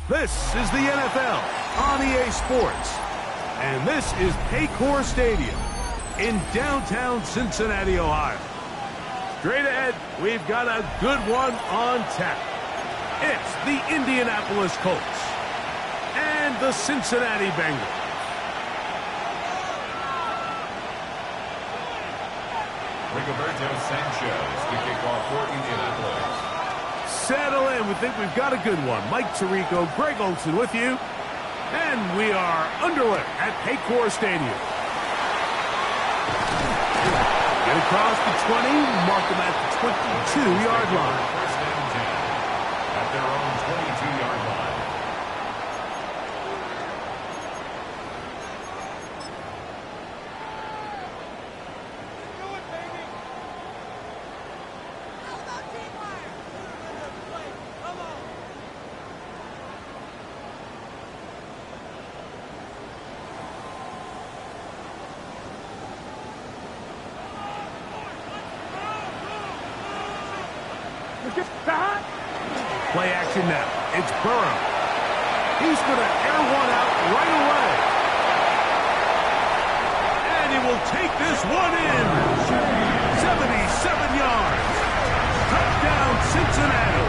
This is the NFL on EA Sports, and this is Paycor Stadium in downtown Cincinnati, Ohio. Straight ahead, we've got a good one on tap. It's the Indianapolis Colts and the Cincinnati Bengals. Rigoberto Sanchez to kick off for Indianapolis. Settle in. We think we've got a good one. Mike Tirico, Greg Olson with you. And we are underway at Paycor Stadium. Get across the 20, mark them at the 22-yard line. First and 10 at their own 22-yard line. Play action now. It's Burrow. He's going to air one out right away. And he will take this one in. 77 yards. Touchdown, Cincinnati.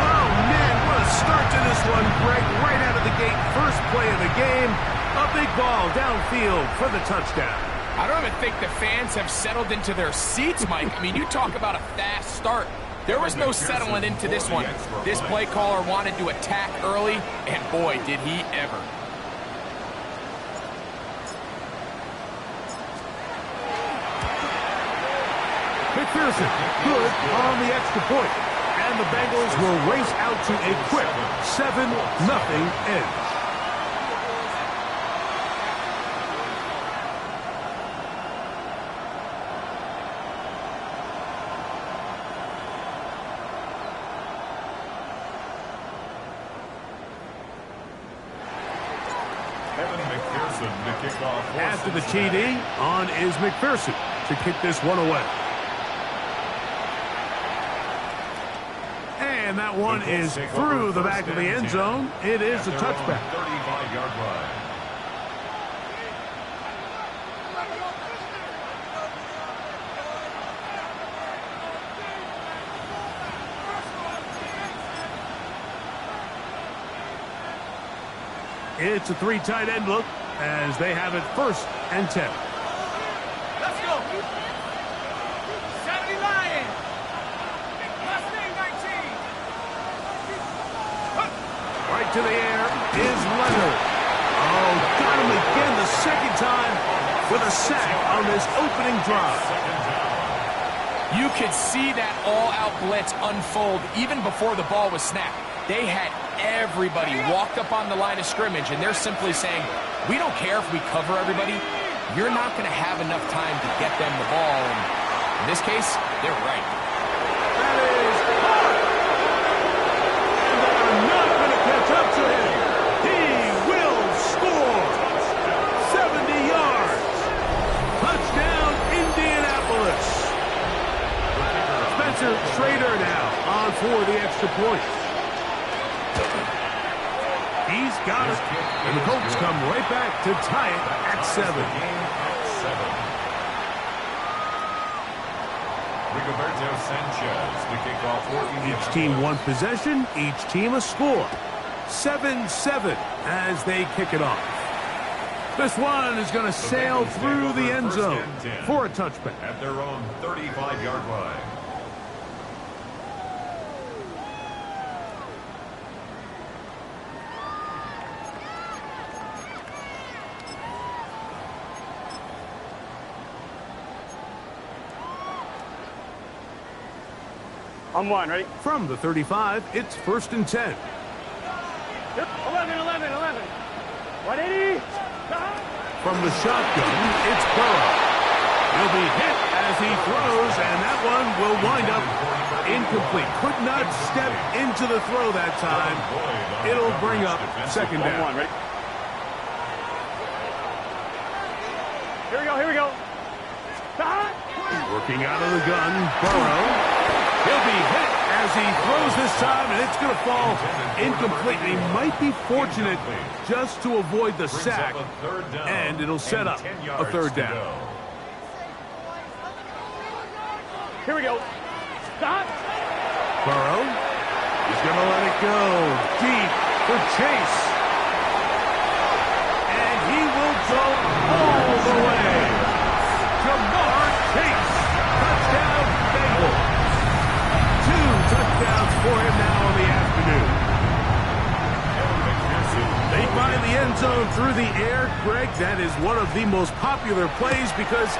Oh, man, what a start to this one, Greg. Right out of the gate, first play of the game. A big ball downfield for the touchdown. I don't even think the fans have settled into their seats, Mike. I mean, you talk about a fast start. There was no settling into this one. This play caller wanted to attack early, and boy, did he ever. McPherson, good on the extra point. And the Bengals will race out to a quick 7-0 edge. After the TD, on is McPherson to kick this one away. And that one is through the back of the end zone. It is a touchback. 35-yard line. It's a three tight end look as they have it 1st and 10. Let's go. 70 Lions. Last name 19. Right to the air is Leonard. Oh, got him again the second time with a sack on this opening drive. You could see that all-out blitz unfold even before the ball was snapped. They had everybody walked up on the line of scrimmage, and they're simply saying, we don't care if we cover everybody. You're not going to have enough time to get them the ball. And in this case, they're right. That is hard. And they're not going to catch up to him. He will score. 70 yards. Touchdown, Indianapolis. Spencer Schrader now on for the extra point. He's got it. And the Colts come right back to tie it at 7. Rigoberto Sanchez to kick off for Indianapolis. Each team one possession, each team a score. 7-7 as they kick it off. This one is going to sail through the end zone for a touchback. At their own 35-yard line. On one, ready? From the 35, it's 1st and 10. 11, 11, 11. 180. From the shotgun, it's Burrow. He'll be hit as he throws, and that one will wind up incomplete. Could not step into the throw that time. It'll bring up 2nd down. On one, ready? Here we go, here we go. Working out of the gun, Burrow. He'll be hit as as he throws this time, and it's going to fall incomplete. He might be fortunate just to avoid the sack, and it'll set up a third down. Here we go. Stop. Burrow, he's going to let it go deep for Chase. And he will go all the way. Jamar Chase, touchdown Bengals. 2 touchdowns for him now in the afternoon. They find the end zone through the air. Greg, that is one of the most popular plays because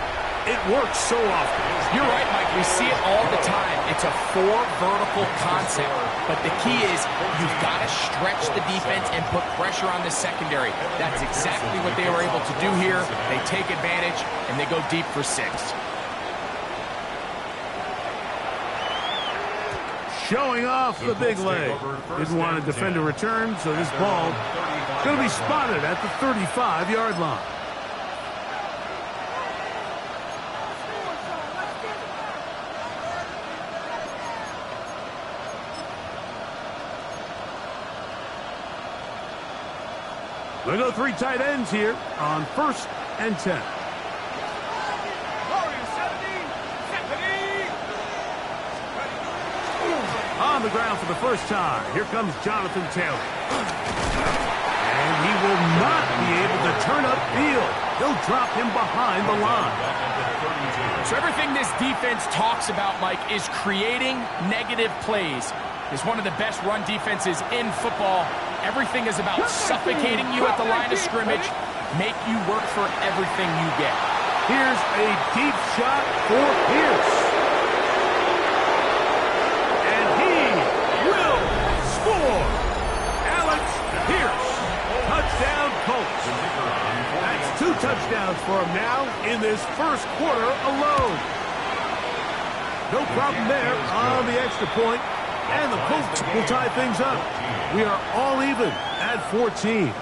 it works so often. You're right, Mike. We see it all the time. It's a 4 vertical concept. But the key is you've got to stretch the defense and put pressure on the secondary. That's exactly what they were able to do here. They take advantage, and they go deep for 6. Showing off the big leg. Didn't want to defend a return, so this ball going to be spotted at the 35-yard line. They go 3 tight ends here on 1st and 10. On the ground for the first time. Here comes Jonathan Taylor. And he will not be able to turn upfield. They'll drop him behind the line. So everything this defense talks about, Mike, is creating negative plays. It's one of the best run defenses in football. Everything is about suffocating you at the line of scrimmage, make you work for everything you get. Here's a deep shot for Pierce. And he will score. Alex Pierce. Touchdown Colts. That's 2 touchdowns for him now in this first quarter alone. No problem there on the extra point. And the Colts will tie things up. We are all even at 14.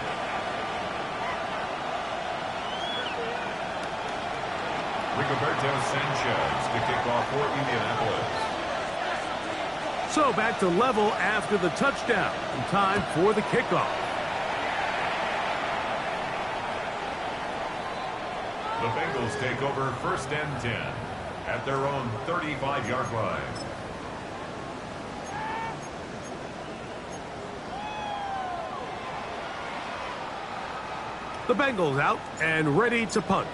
Rigoberto Sanchez to kick off for Indianapolis. So back to level after the touchdown. And time for the kickoff. The Bengals take over 1st and 10 at their own 35-yard line. The Bengals out and ready to punt.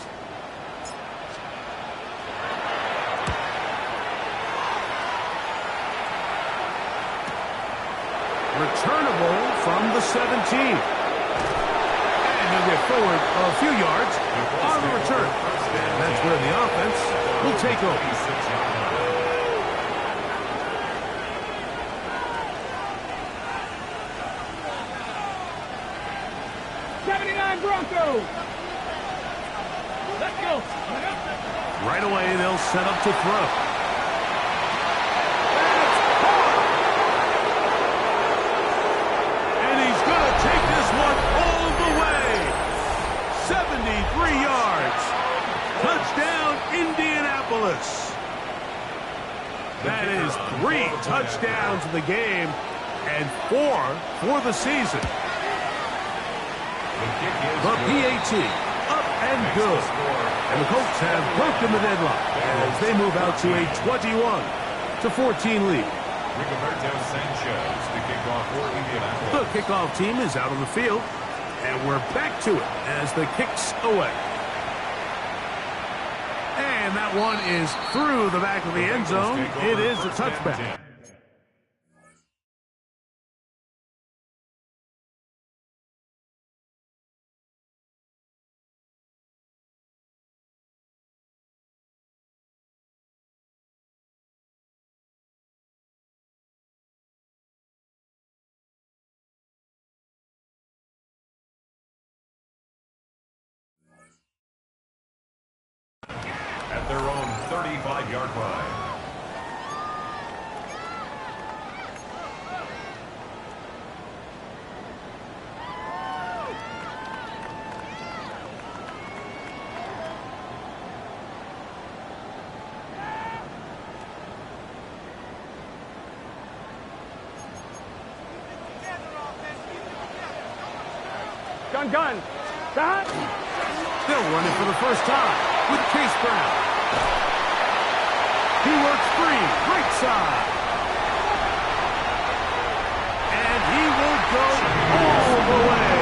Returnable from the 17. And he'll get forward a few yards on the return. And that's where the offense will take over. 79 Broncos. Let's go. Right away, they'll set up to throw. And he's going to take this one all the way. 73 yards. Touchdown, Indianapolis. That is 3 touchdowns in the game and 4 for the season. The PAT, up and good. And the Colts have broken the deadlock as they move out to a 21-14 lead. Rigoberto Sanchez to kick off for Indianapolis. The kickoff team is out on the field, and we're back to it as the kick's away. And that one is through the back of the end zone. It is a touchback. At their own 35-yard line. Shotgun gun. Stop. They'll run it for the first time with Chase Brown. He works free, right side. And he will go all the way.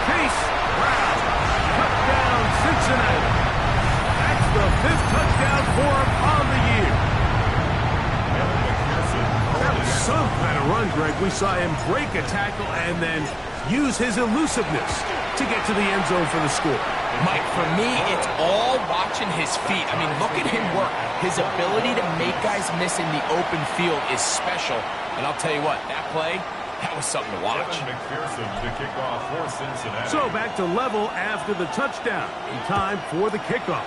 Chase Brown, touchdown Cincinnati. That's the 5th touchdown for him on the year. That was some kind of run, Greg. We saw him break a tackle and then use his elusiveness to get to the end zone for the score. Mike, for me, it's all watching his feet. I mean, look at him work. His ability to make guys miss in the open field is special. And I'll tell you what, that play, that was something to watch. McPherson to kick off for Cincinnati. So back to level after the touchdown. In time for the kickoff.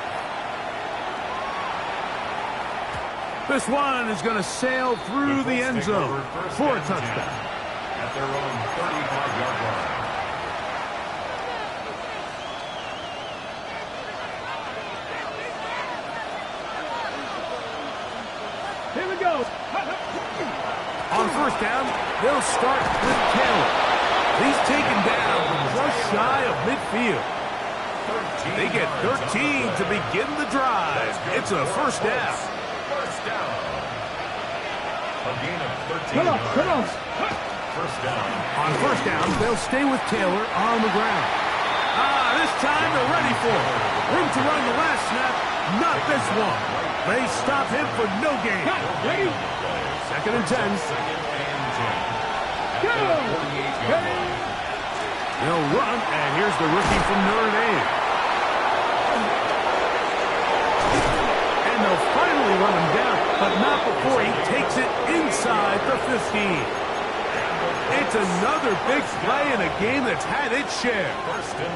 This one is going to sail through the end zone for a touchdown. At their own 35-yard line. Here we go. On first down, they'll start with Taylor. He's taken down just shy of midfield. They get 13 to begin the drive. It's a first down. First down. A gain of 13 Come on, yards. come on. First down. On first down, they'll stay with Taylor on the ground. This time they're ready for it. Room to run the last snap, not this one. They stop him for no gain. Ready? Second and 10. Second and 10. Go. At the 48-yard line. They'll run, and here's the rookie from Notre Dame. And they'll finally run him down, but not before he takes it inside the 15. It's another big play in a game that's had its share.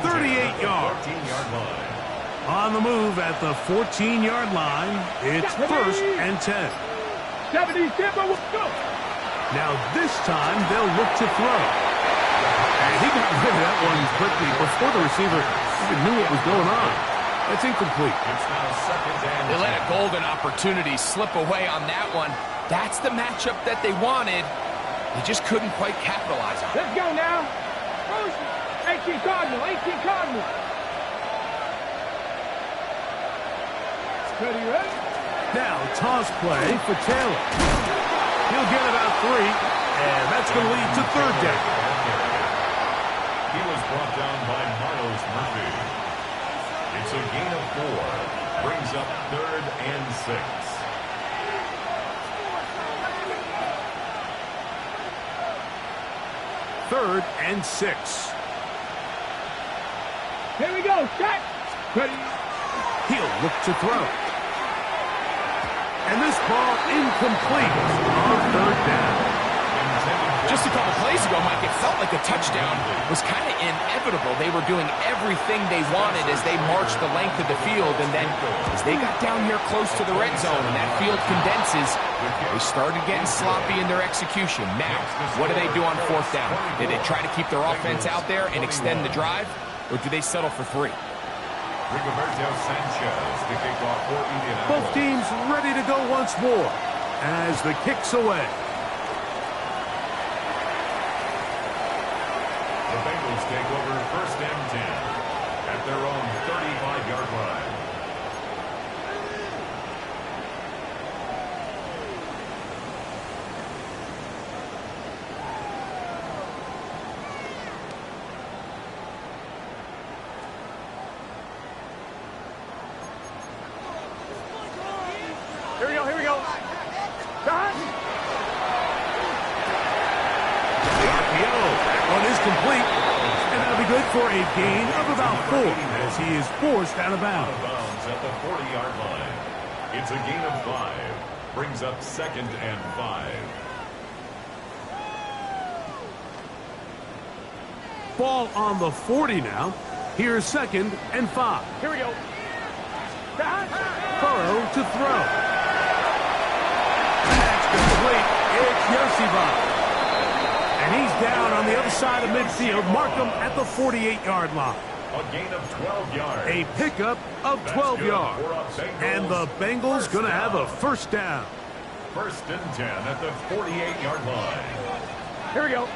38 yards. 14-yard line. On the move at the 14-yard line, it's first and 10. 70, Timber, go. Now this time they'll look to throw. And he got rid of that one quickly before the receiver even knew what was going on. That's incomplete. It's now second and They 10. let a golden opportunity slip away on that one. That's the matchup that they wanted. They just couldn't quite capitalize on it. Let's go now. 18 Cardinal, 18 Cardinal. Ready, ready? Now toss play for Taylor. He'll get about 3, and that's going to lead to third down. He was brought down by Miles Murphy. It's a gain of 4. Brings up third and 6. Third and 6. Here we go. Shot. Ready? He'll look to throw. And this ball incomplete on third down. Just a couple plays ago, Mike, it felt like a touchdown was kind of inevitable. They were doing everything they wanted as they marched the length of the field, and then as they got down here close to the red zone and that field condenses, they started getting sloppy in their execution. Now, what do they do on fourth down? Did they try to keep their offense out there and extend the drive, or do they settle for 3? Rigoberto Sanchez to kick off for Indianapolis. Both teams ready to go once more as the kick's away. The Bengals take over first and 10 at their own 35-yard line. Here we go, here we go. Shot. The RPO, that one is complete. And that'll be good for a gain of about 4 as he is forced out of Out bounds. of bounds at the 40-yard line. It's a gain of 5. Brings up second and 5. Ball on the 40 now. Here's second and 5. Here we go. Shot. Burrow to throw. That's complete. It's Yosibah. And he's down on the other side of midfield. Mark him at the 48-yard line. A gain of 12 yards. A pickup of 12 yards. And the Bengals going to have a first down. First and 10 at the 48-yard line. Here we go.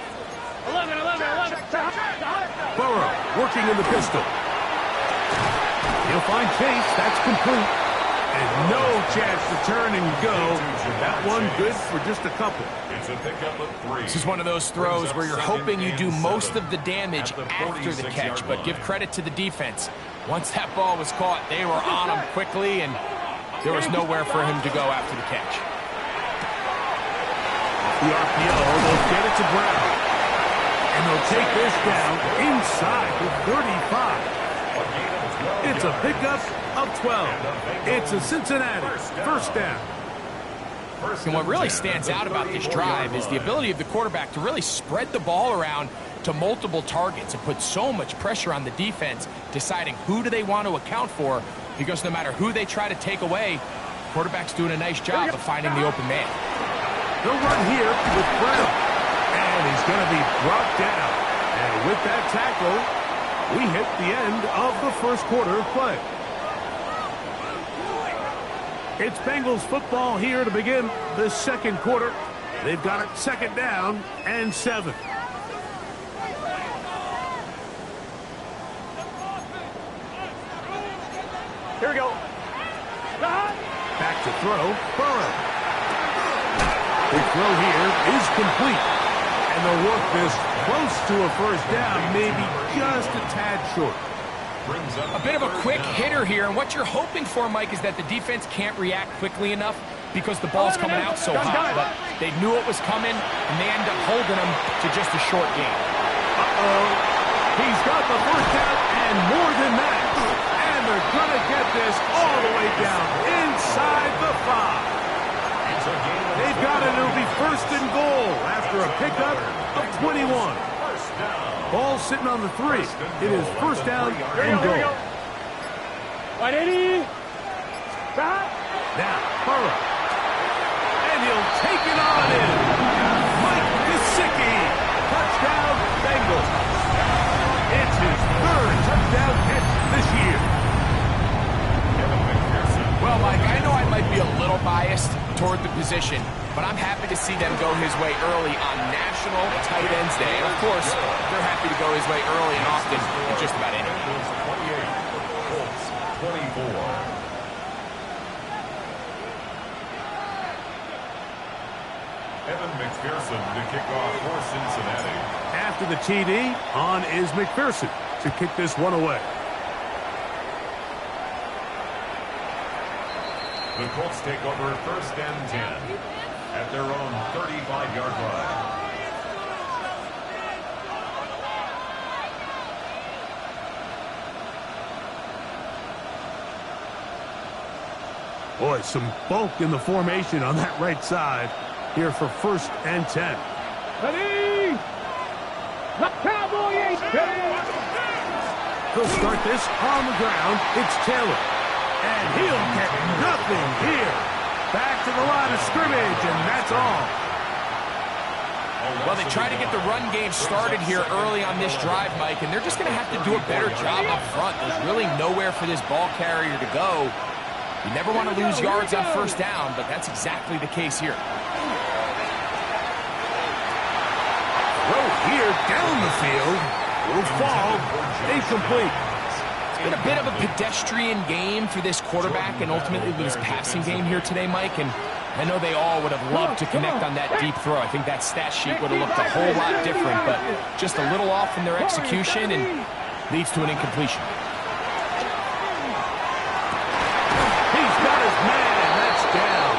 Burrow working in the pistol. He'll find Chase. That's complete. And no chance to turn and go. That one good for just a couple. It's a pickup of 3. This is one of those throws where you're hoping you do most of the damage after the catch, but give credit to the defense. Once that ball was caught, they were on him quickly, and there was nowhere for him to go after the catch. The RPO, they'll get it to Brown. And they'll take this down inside the 35. It's a pickup of 12. It's a Cincinnati first down. And what really stands out about this drive is the ability of the quarterback to really spread the ball around to multiple targets and put so much pressure on the defense, deciding who do they want to account for, because no matter who they try to take away, quarterback's doing a nice job of finding the open man. They'll run here with Brown. And he's going to be brought down. And with that tackle, we hit the end of the first quarter of play. It's Bengals football here to begin the second quarter. They've got it second down and 7. Here we go. Back to throw, Burrow. The throw here is complete. And they'll work this close to a first down, maybe just a tad short. A bit of a quick hitter here, and what you're hoping for, Mike, is that the defense can't react quickly enough because the ball's coming out so hot. But they knew it was coming, and they end up holding them to just a short gain. Uh-oh. He's got the first down and more than that. And they're going to get this all the way down inside the 5. They've got it. It'll be first and goal after a pickup of 21. Ball sitting on the 3. It is first down and goal. 180. Now, Burrow. And he'll take it on in. Mike Gesicki. Touchdown, Bengals. It's his 3rd touchdown catch this year. Well, Mike, I know I might be a little biased toward the position, but I'm happy to see them go his way early on National Tight Ends Day. And, of course, they're happy to go his way early and often in just about any. 28, Colts 24. Evan McPherson to kick off for Cincinnati. After the TD, on is McPherson to kick this one away. The Colts take over first and 10 at their own 35-yard line. Boy, some bulk in the formation on that right side here for first and 10. Ready? The Cowboy ain't They'll start this on the ground. It's Taylor. And he'll get nothing here. Back to the line of scrimmage, and that's all. Well, they try to get the run game started here early on this drive, Mike, and they're just going to have to do a better job up front. There's really nowhere for this ball carrier to go. You never want to lose yards on first down, but that's exactly the case here. Throw here down the field. Will fall. Incomplete. It's been a bit of a pedestrian game for this quarterback and ultimately with his passing game here today, Mike. And I know they all would have loved to connect on that deep throw. I think that stat sheet would have looked a whole lot different, but just a little off in their execution and leads to an incompletion. He's got his man. That's down.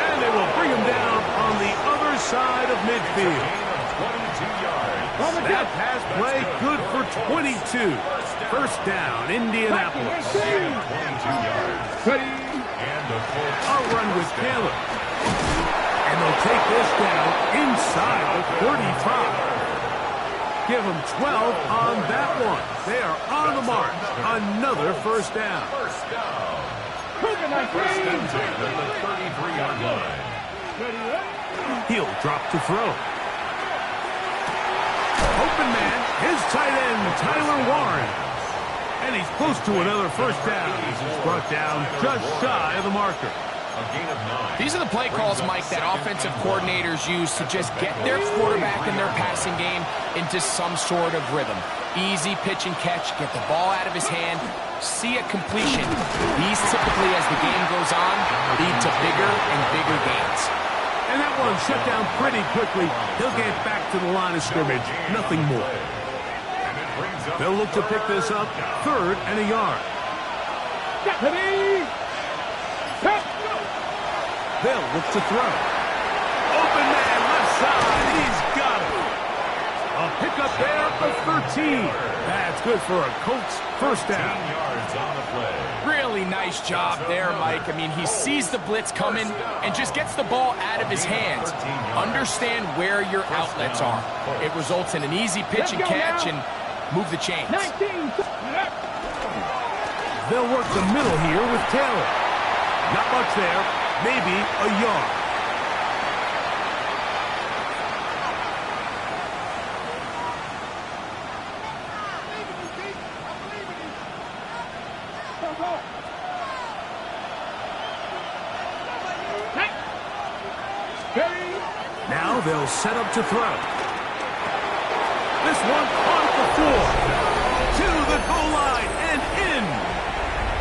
And they will bring him down on the other side of midfield. 22 yards. That pass play good for 22. First down, Indianapolis. 22 yards. And the Colts. A run with Taylor. And they'll take this down inside the 35. Give them 12 on that one. They are on the mark. Another first down. First down. First and 10 at the 33-yard line. He'll drop to throw. Open man, his tight end, Tyler Warren. And he's close to another first down. He's brought down just shy of the marker. A gain of 9. These are the play calls, Mike, that offensive coordinators use to just get their quarterback and their passing game into some sort of rhythm. Easy pitch and catch, get the ball out of his hand, see a completion. These typically, as the game goes on, lead to bigger and bigger gains. And that one shut down pretty quickly. He'll get back to the line of scrimmage. Nothing more. They'll look to pick this up 3rd and a yard. They'll look to throw. Open man, left side. He's got it. A pickup there of 13. That's good for a Colts first down. 10 yards on the play. Really nice job there, Mike. I mean, he sees the blitz coming and just gets the ball out of his hands. Understand where your outlets are. It results in an easy pitch and catch and move the chains. They'll work the middle here with Taylor. Not much there. Maybe a yard. Now they'll set up to throw. This one on the floor. To the goal line and in.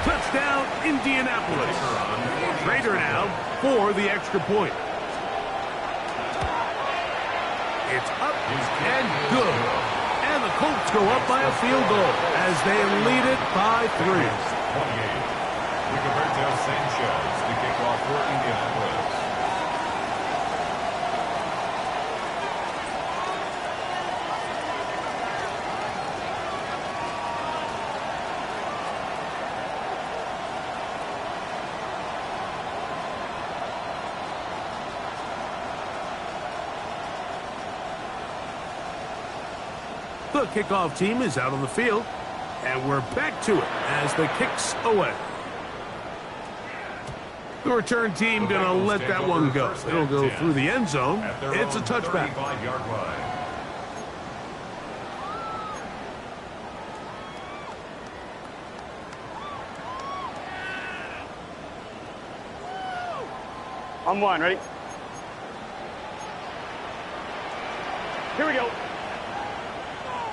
Touchdown, Indianapolis. Trader now for the extra point. It's up and good. And the Colts go up by a field goal as they lead it by 3. 28. Rigoberto Sanchez to kick off for Indianapolis. The kickoff team is out on the field, and we're back to it as the kick's away. The return team going to let that one go. It'll go through the end zone. It's a touchback. 35-yard line. On one, ready? Here we go.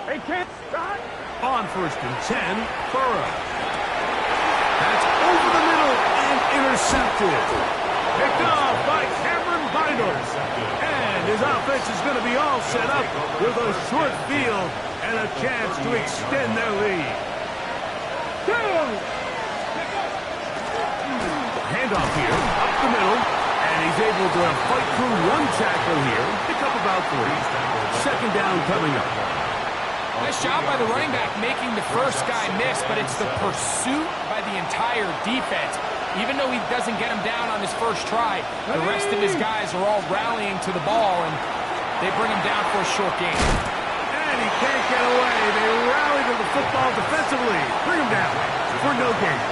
Hey, kid. On 1st and 10, Burrow. That's over the middle and intercepted. Picked off by Cameron Bynum. And his offense is going to be all set up with a short field and a chance to extend their lead. Handoff here, up the middle, and he's able to fight through one tackle here, pick up about 3. Second down coming up. Nice job by the running back making the first guy miss, but it's the pursuit by the entire defense. Even though he doesn't get him down on his first try, the rest of his guys are all rallying to the ball, and they bring him down for a short gain. And he can't get away. They rally to the football defensively. Bring him down for no gain.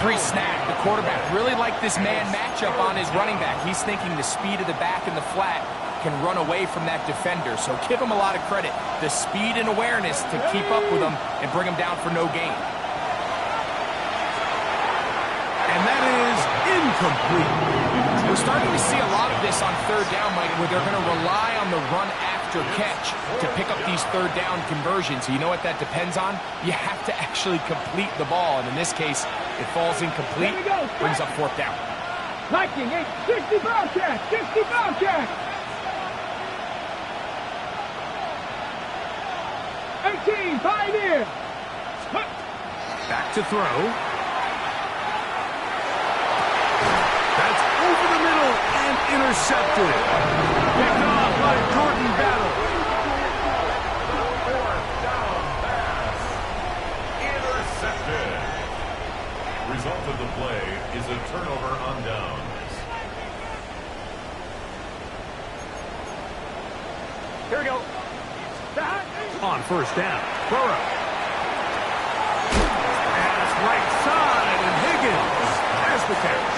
3-snap. The quarterback really liked this man matchup on his running back. He's thinking the speed of the back in the flat can run away from that defender. So give him a lot of credit. The speed and awareness to keep up with him and bring him down for no gain. And that is incomplete. We're starting to see a lot of this on 3rd down, Mike, where they're going to rely on the run after catch to pick up these 3rd down conversions. You know what that depends on? You have to actually complete the ball. And in this case, it falls incomplete, brings up 4th down. Viking, 60 ball catch, 60 ball catch. 18, 5 in. Back to throw. That's over the middle and intercepted. Picked off by Jordan Battle. Intercepted. Result of the play is a turnover on downs. Here we go. On 1st down, Burrow. Pass right side, and Higgins has the catch.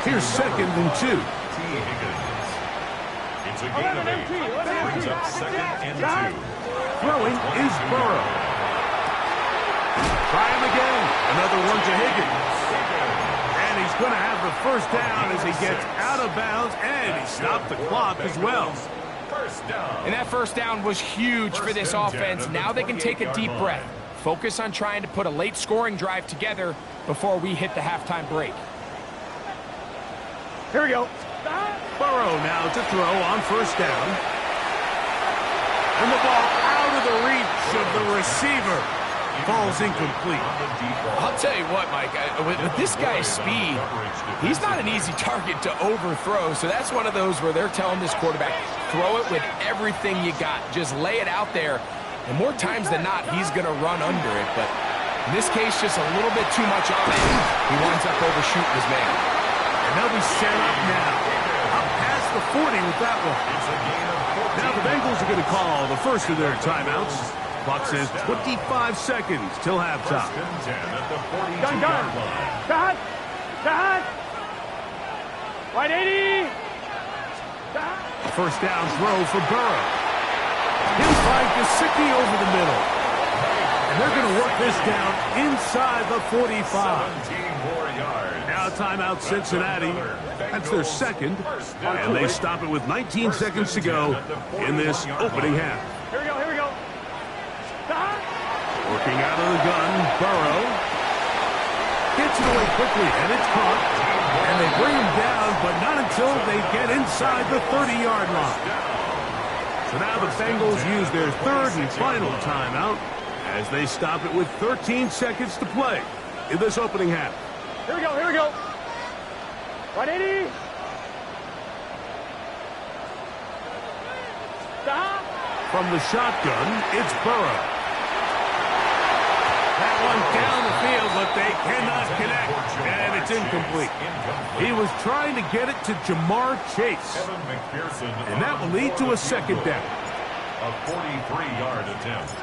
Here's 2nd and 2. T. Higgins. It's a gain of 8. Brings up 2nd and 2. Throwing is Burrow. Try him again. Another one to Higgins. And he's going to have the first down as he gets out of bounds, and he stopped the clock as well. First down. And that first down was huge for this offense. Now they can take a deep breath. Focus on trying to put a late scoring drive together before we hit the halftime break. Here we go. Burrow now to throw on first down. And the ball out of the reach of the receiver. Falls incomplete. I'll tell you what, Mike, with this guy's speed, he's not an easy target to overthrow. So that's one of those where they're telling this quarterback, throw it with everything you got. Just lay it out there. And more times than not, he's going to run under it. But in this case, just a little bit too much on it. He winds up overshooting his man. And they'll be set up now. Up past the 40 with that one. Now the Bengals are going to call the first of their timeouts. Clock says 25 seconds till halftime. Gun. Cut. Right 80. First down throw for Burrow. He'll find Gesicki over the middle. And they're going to work this down inside the 45. 17 more yards. Now timeout Cincinnati. That's their second. And they stop it with 19 seconds to go in this opening half. Here we go. Working out of the gun, Burrow gets it away quickly, and it's caught. And they bring him down, but not until they get inside the 30-yard line. So now the Bengals use their third and final timeout as they stop it with 13 seconds to play in this opening half. Here we go. Right 80. Stop. From the shotgun, it's Burrow. That one down the field, but they cannot connect, and it's incomplete. He was trying to get it to Jamar Chase, and that will lead to a second down. A 43-yard attempt.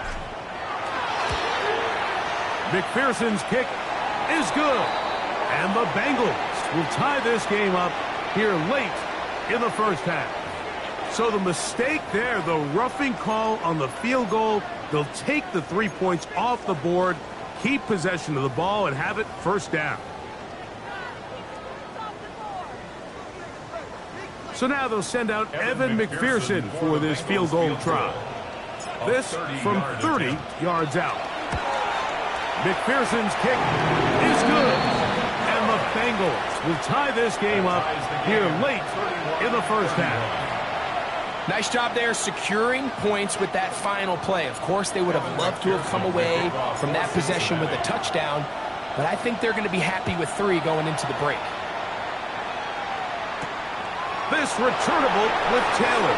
McPherson's kick is good, and the Bengals will tie this game up here late in the first half. So the mistake there, the roughing call on the field goal, they'll take the 3 points off the board, keep possession of the ball, and have it first down. So now they'll send out Evan McPherson for this field goal try. This from 30 yards out. McPherson's kick is good, and the Bengals will tie this game up here late in the first half. Nice job there securing points with that final play. Of course, they would have loved to have come away from that possession with a touchdown, but I think they're going to be happy with 3 going into the break. This returnable with Taylor.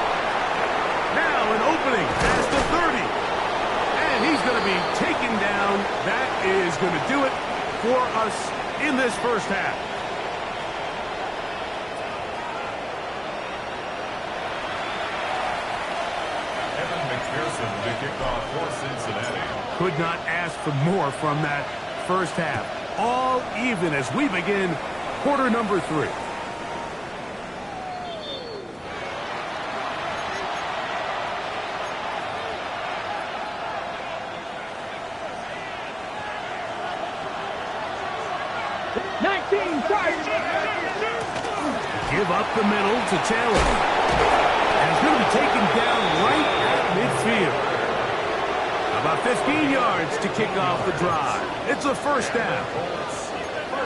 Now an opening past the 30. And he's going to be taken down. That is going to do it for us in this first half. To kick off for Cincinnati. Could not ask for more from that first half. All even as we begin quarter number 3. Give up the middle to Taylor. And he's going to be taken down right at midfield. About 15 yards to kick off the drive. It's a first down.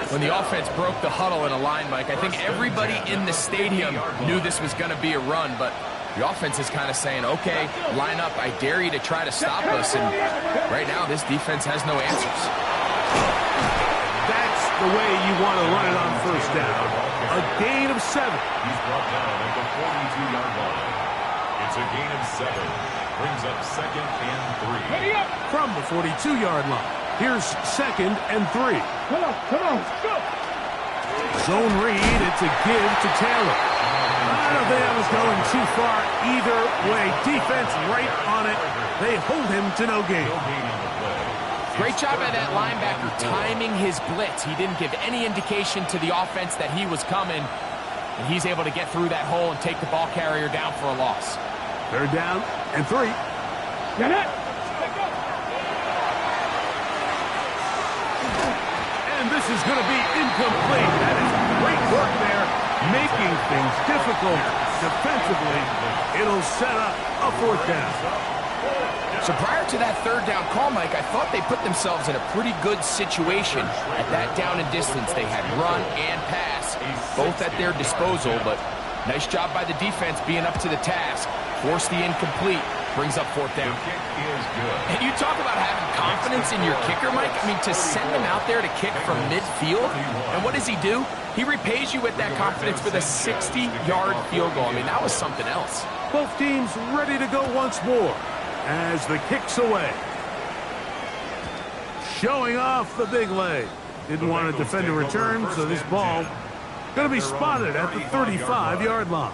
When the offense broke the huddle in a line, Mike, I think everybody in the stadium knew this was going to be a run, but the offense is kind of saying, okay, line up, I dare you to try to stop us, and right now this defense has no answers. That's the way you want to run it on first down. A gain of 7. He's brought down at the 42-yard line. It's a gain of 7. Brings up 2nd and 3. From the 42-yard line. Here's 2nd and 3. Come on, go. Zone read, it's a give to Taylor. I don't think that was going too far either way. Defense right on it. They hold him to no gain. Great job by that linebacker timing his blitz. He didn't give any indication to the offense that he was coming, and he's able to get through that hole and take the ball carrier down for a loss. Third down and 3. Get it. And this is going to be incomplete. That is work there, making things difficult defensively. It'll set up a 4th down. So prior to that 3rd down call, Mike, I thought they put themselves in a pretty good situation at that down and distance. They had run and pass, both at their disposal, but nice job by the defense being up to the task. Forced the incomplete, brings up 4th down. And you talk about having confidence in your kicker, Mike. I mean, to send him out there to kick from midfield, and what does he do? He repays you with that confidence with a 60-yard field goal. I mean, that was something else. Both teams ready to go once more as the kick's away. Showing off the big leg. Didn't want to defend a return, so this ball going to be spotted at the 35-yard line.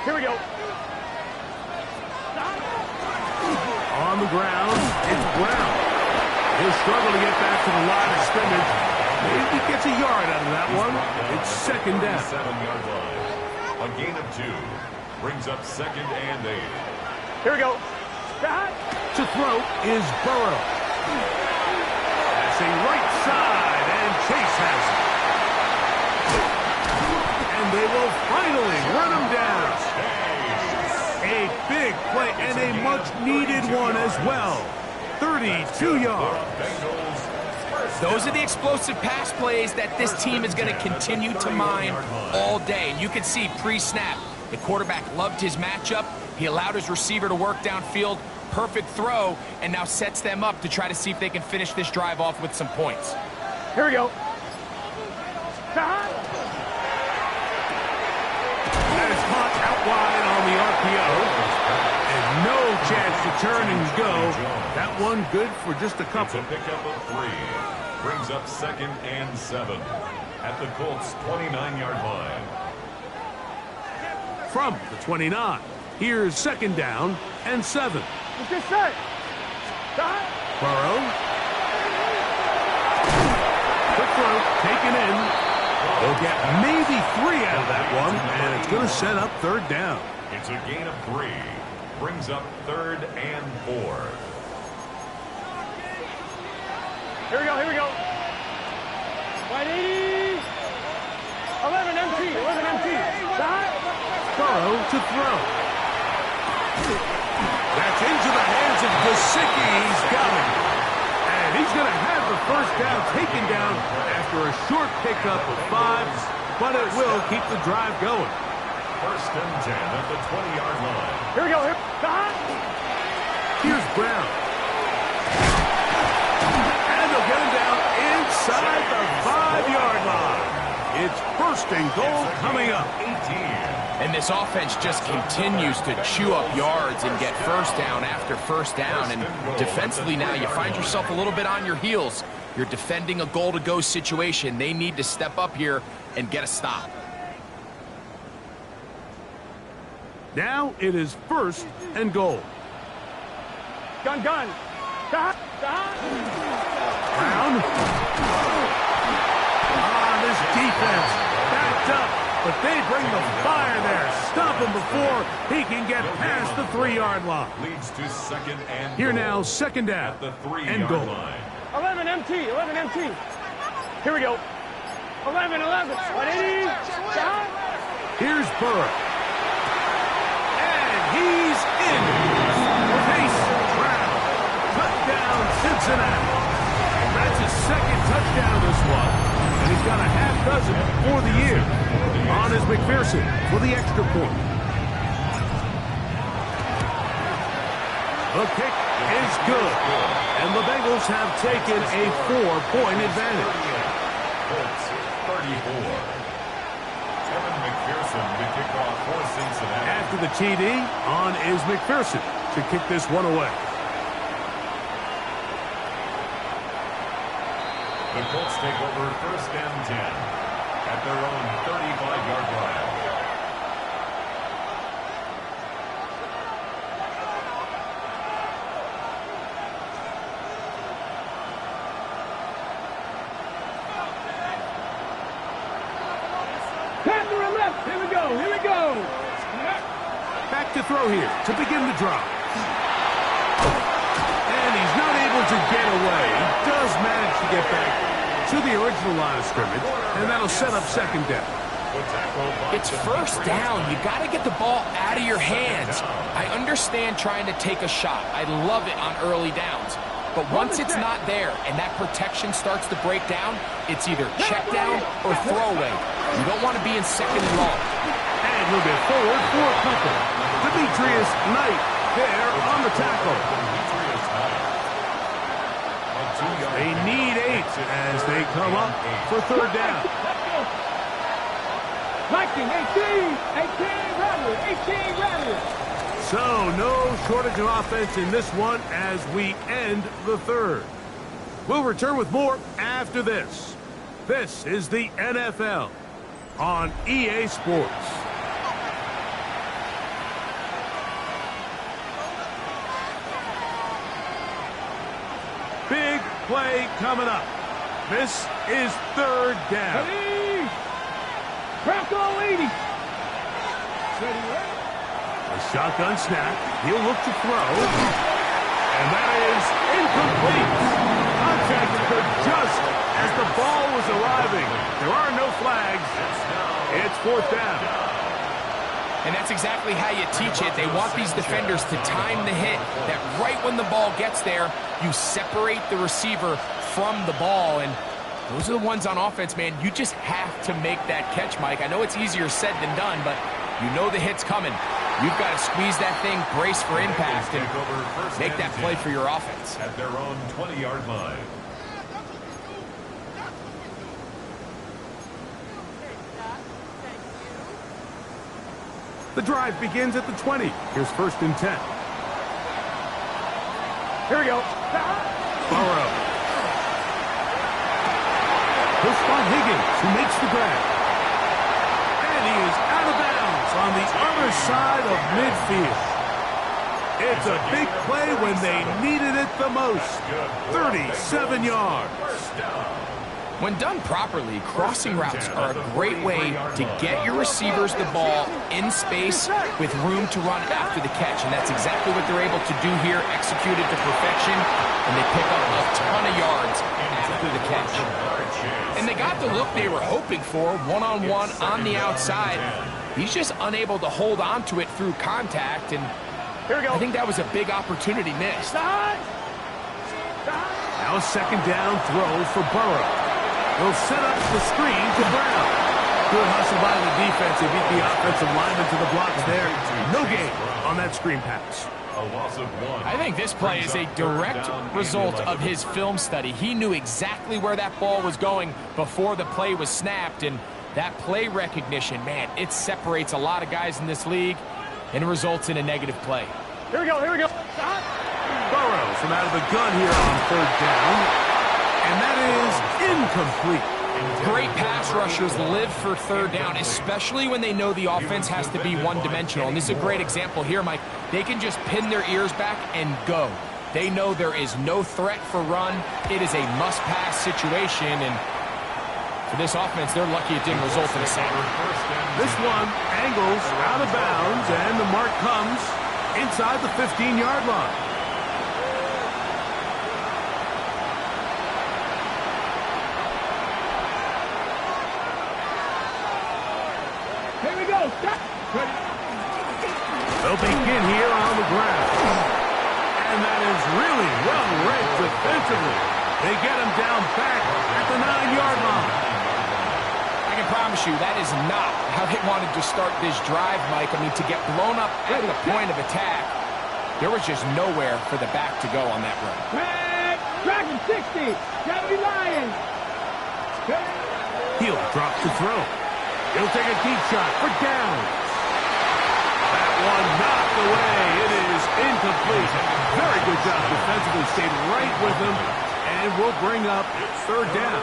Here we go. On the ground, it's Brown. He'll struggle to get back to the line of scrimmage. Maybe gets a yard out of that one. It's 2nd down. 7-yard line. A gain of 2. Brings up 2nd and 8. Here we go. To throw is Burrow. That's a right side, and Chase has it. And they will finally run him down. A big play and a much-needed one as well. 32 yards. Those are the explosive pass plays that this team is going to continue to mine all day. And you can see pre-snap, the quarterback loved his matchup. He allowed his receiver to work downfield. Perfect throw, and now sets them up to try to see if they can finish this drive off with some points. Here we go. That is caught out wide on the RPO. And no chance to turn and go. That one good for just a couple. It's a pickup of 3. Brings up 2nd and 7 at the Colts' 29-yard line. From the 29, here's 2nd down and 7. What's this say? Burrow. Quick throw, taken in. They'll get maybe 3 out of that one, and it's going to set up 3rd down. It's a gain of 3. Brings up 3rd and 4. Here we go, here we go. 180. 11 MT, 11 MT. Burrow to throw. That's into the hands of Gesicki. He's got it. And he's going to have the 1st down taken down after a short pickup of 5, but it will keep the drive going. 1st and 10 at the 20-yard line. Here we go, here. Here's Brown. And they'll get him down inside the 5-yard line. It's 1st and goal coming up. 18. And this offense just continues to chew up yards and get 1st down after 1st down. And defensively now, you find yourself a little bit on your heels. You're defending a goal-to-go situation. They need to step up here and get a stop. Now it is 1st and goal. Gun. Brown. This defense backed up, but they bring the fire there. Stop him before he can get past the 3-yard line. Leads to 2nd and Here goal. now, 2nd down At the and 3-yard goal. line. 11 MT, 11 MT. Here we go. 11, 180. Here's Burrow. And he's in. Chase Brown. Touchdown, Cincinnati. That's his 2nd touchdown this one. And he's got a half dozen for the year. On is McPherson for the extra point. The kick is good. And the Bengals have taken a 4-point advantage. Colts 34. Kevin McPherson to kick off for Cincinnati. After the TD, on is McPherson to kick this one away. The Colts take over 1st and 10 at their own 35-yard line. Pass to the left. Here we go. throw here to begin the drive. And he's not able to get away. He does manage to get back to the original line of scrimmage, and that'll set up second down. It's first down. You got to get the ball out of your hands. I understand trying to take a shot. I love it on early downs. But once it's not there and that protection starts to break down, it's either check down or throwaway. You don't want to be in second and long. And he'll get forward for a couple. Demetrius Knight there on the tackle. They need 8 as they come up for third down. 19, 18 Rattlers. So no shortage of offense in this one as we end the third. We'll return with more after this. This is the NFL on EA Sports. Big play coming up. This is third down. Bronco 80. A shotgun snap. He'll look to throw. And that is incomplete. Contact occurred just as the ball was arriving. There are no flags. It's fourth down. And that's exactly how you teach it. They want these defenders to time the hit, that right when the ball gets there, you separate the receiver from the ball. And those are the ones on offense, man. You just have to make that catch, Mike. I know it's easier said than done, but you know the hit's coming. You've got to squeeze that thing, brace for impact, and make that play for your offense. At their own 20-yard line. The drive begins at the 20. Here's first and 10. Here we go. Burrow. He'll spot Higgins, who makes the grab. And he is out of bounds on the other side of midfield. It's a big play when they needed it the most. 37 yards. When done properly, crossing routes are a great way to get your receivers the ball in space with room to run after the catch. And that's exactly what they're able to do here, executed to perfection, and they pick up a ton of yards after the catch. And they got the look they were hoping for, one-on-one on the outside. He's just unable to hold on to it through contact, and Here we go. I think that was a big opportunity missed. Side. Now a second down throw for Burrow. He'll set up the screen to Brown. Good hustle by the defense. They beat the offensive lineman to the blocks there. No gain on that screen pass. A loss of 1. I think this play is a direct result of his film study. He knew exactly where that ball was going before the play was snapped, and that play recognition, man, it separates a lot of guys in this league and results in a negative play. Here we go. Burrow from out of the gun here on third down. And that is incomplete. Great pass rushers live for third down, especially when they know the offense has to be one-dimensional. And this is a great example here, Mike. They can just pin their ears back and go. They know there is no threat for run. It is a must-pass situation, and for this offense, they're lucky it didn't result in a sack. This one angles out of bounds, and the mark comes inside the 15-yard line. Here we go. They'll begin here on the ground. And that is really well read defensively. They get him down back at the 9-yard line. I can promise you that is not how they wanted to start this drive, Mike. I mean, to get blown up at the point of attack, there was just nowhere for the back to go on that run. Dragon 60. Gary Lions. He'll drop to throw. He'll take a deep shot for downs. That one knocked away. It is incomplete. Very good job defensively. Stayed right with him. And we'll bring up third down.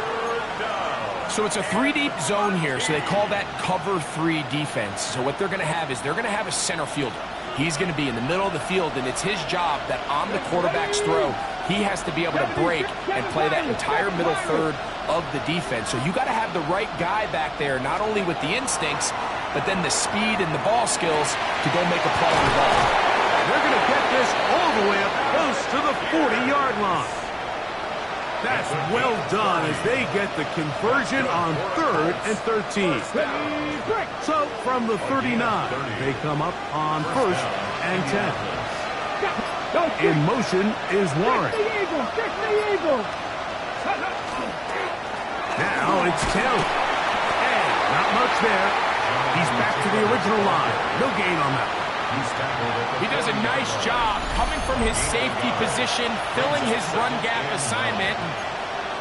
So it's a 3-deep zone here, so they call that cover 3 defense. So what they're going to have is they're going to have a center fielder. He's going to be in the middle of the field, and it's his job that on the quarterback's throw, he has to be able to break and play that entire middle third of the defense. So you got to have the right guy back there, not only with the instincts, but then the speed and the ball skills to go make a play on the ball. They're going to get this all the way up close to the 40-yard line. That's well done as they get the conversion on 3rd and 13. So from the 39, they come up on 1st and 10. In motion is Warren. Now it's Taylor. And not much there. He's back to the original line. No gain on that. He does a nice job coming from his safety position, filling his run gap assignment, and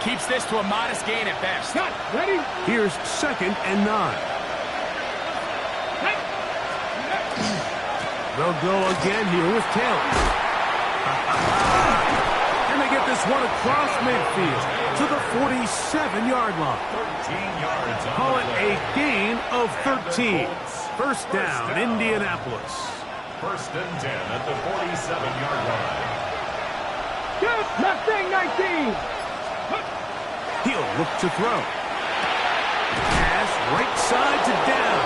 keeps this to a modest gain at best. Ready? Here's 2nd and 9. They'll go again here with Taylor. And they get this one across midfield to the 47-yard line. 13 yards. Call it a gain of 13. First down, Indianapolis. 1st and 10 at the 47-yard line. Left thing, 19. He'll look to throw. Pass right side to down.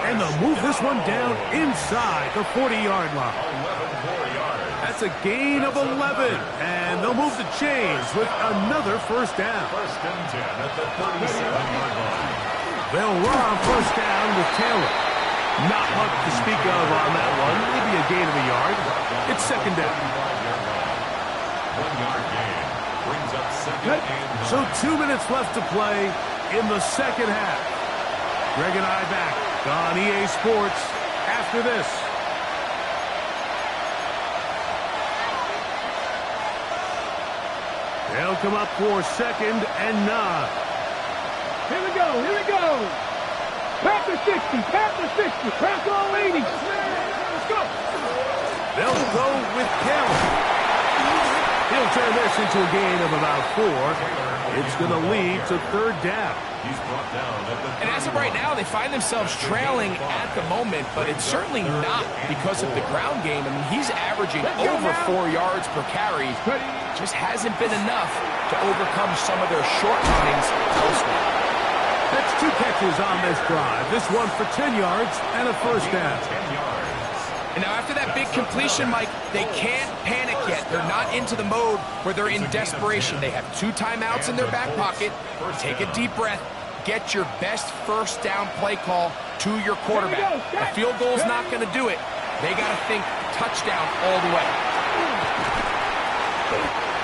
And they'll move this one down inside the 40-yard line. 11 more yards. That's a gain of 11. And they'll move the chains with another first down. 1st and 10 at the 37-yard line. They'll run on first down with Taylor. Not much to speak of on that one. Maybe a gain of a yard. It's 2nd down. 1-yard gain. Brings up 2nd and 9. So 2 minutes left to play in the second half. Greg and I back on EA Sports after this. They'll come up for 2nd and 9. Here we go. Panther 60, crack all 80. Let's go. They'll go with Taylor. He'll turn this into a gain of about 4. It's going to lead to 3rd down. He's brought down at the And as of right now, they find themselves trailing at the moment, but it's certainly not because of the ground game. I mean, he's averaging over 4 yards per carry. Just hasn't been enough to overcome some of their shortcomings elsewhere. That's 2 catches on this drive. This one for 10 yards and a first down. 10 yards. And now after that big completion, Mike, they can't panic yet. They're not into the mode where they're in desperation. They have 2 timeouts in their back pocket. Take a deep breath. Get your best first down play call to your quarterback. A field goal's not going to do it. They got to think touchdown all the way.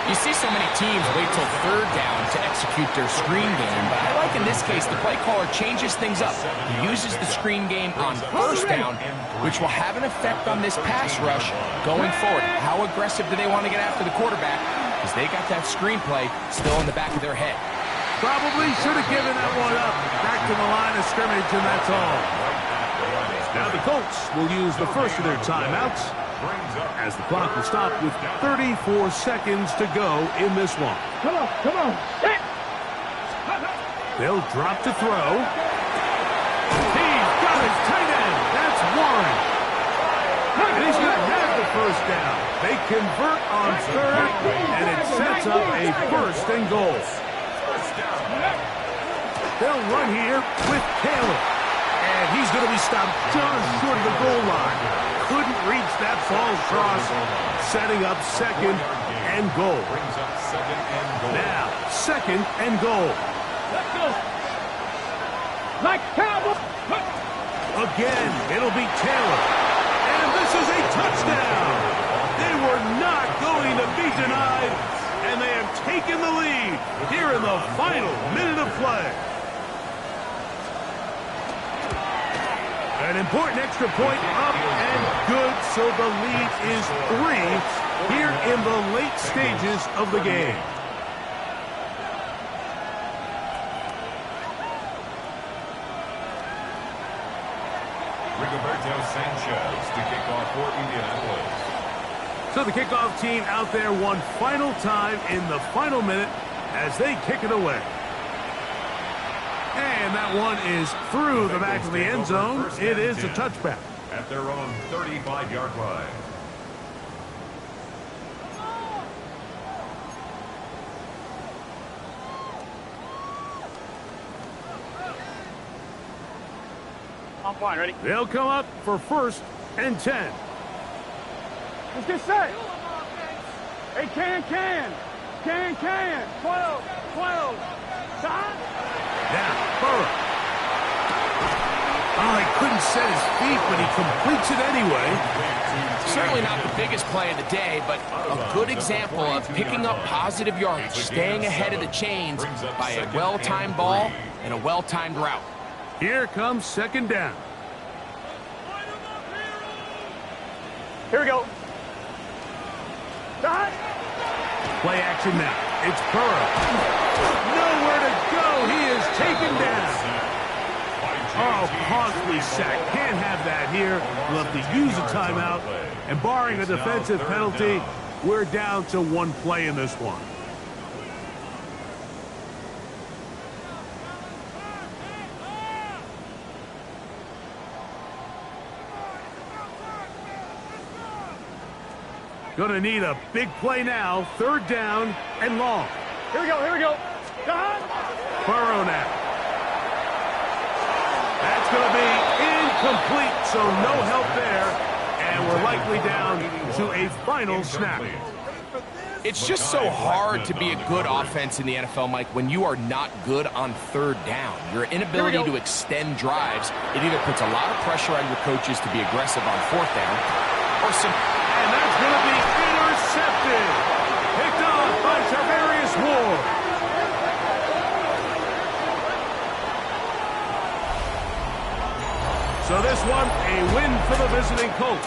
You see so many teams wait till 3rd down to execute their screen game, but I like in this case the play caller changes things up. He uses the screen game on 1st down, which will have an effect on this pass rush going forward. How aggressive do they want to get after the quarterback? Because they got that screen play still in the back of their head. Probably should have given that one up. Back to the line of scrimmage, and that's all. Now the Colts will use the first of their timeouts as the clock will stop with 34 seconds to go in this one. Come on. They'll drop to throw. He's got his tight end. That's Warren. And he's going to have the first down. They convert on 3rd, and it sets up a 1st and goal. They'll run here with Taylor. And he's going to be stopped just short of the goal line. Couldn't reach that ball across, setting up 2nd and goal. Brings up 2nd and goal. Now, 2nd and goal. Let's go. Like Cowboy. Again, it'll be Taylor. And this is a touchdown. They were not going to be denied, and they have taken the lead here in the final minute of play. An important extra point up and good, so the lead is 3 here in the late stages of the game. Rigoberto Sanchez to kick off for Indianapolis. So the kickoff team out there one final time in the final minute as they kick it away. And that one is through the back of the end zone. It is a touchback. At their own 35-yard line. I'm fine. Ready? They'll come up for 1st and 10. Let's get set. Hey, can. 12. Time. Now, Burrow. Oh, he couldn't set his feet, but he completes it anyway. Certainly not the biggest play of the day, but a good example of picking up positive yardage, staying ahead of the chains by a well-timed ball and a well-timed route. Here comes 2nd down. Here we go. Time. Play action now. It's Burrow. Nowhere to go. He is taken down. Oh, costly sack. Can't have that here. We'll have to use a timeout. And barring a defensive penalty, we're down to 1 play in this one. Gonna need a big play now. 3rd down and long. Here we go. Time. Burrow now. That's going to be incomplete, so no help there. And we're likely down to a final snap. It's just so hard to be a good offense in the NFL, Mike, when you are not good on 3rd down. Your inability to extend drives, it either puts a lot of pressure on your coaches to be aggressive on 4th down, or and that's going to be intercepted. Picked off by Tarvarius Ward. So this one, a win for the visiting Colts.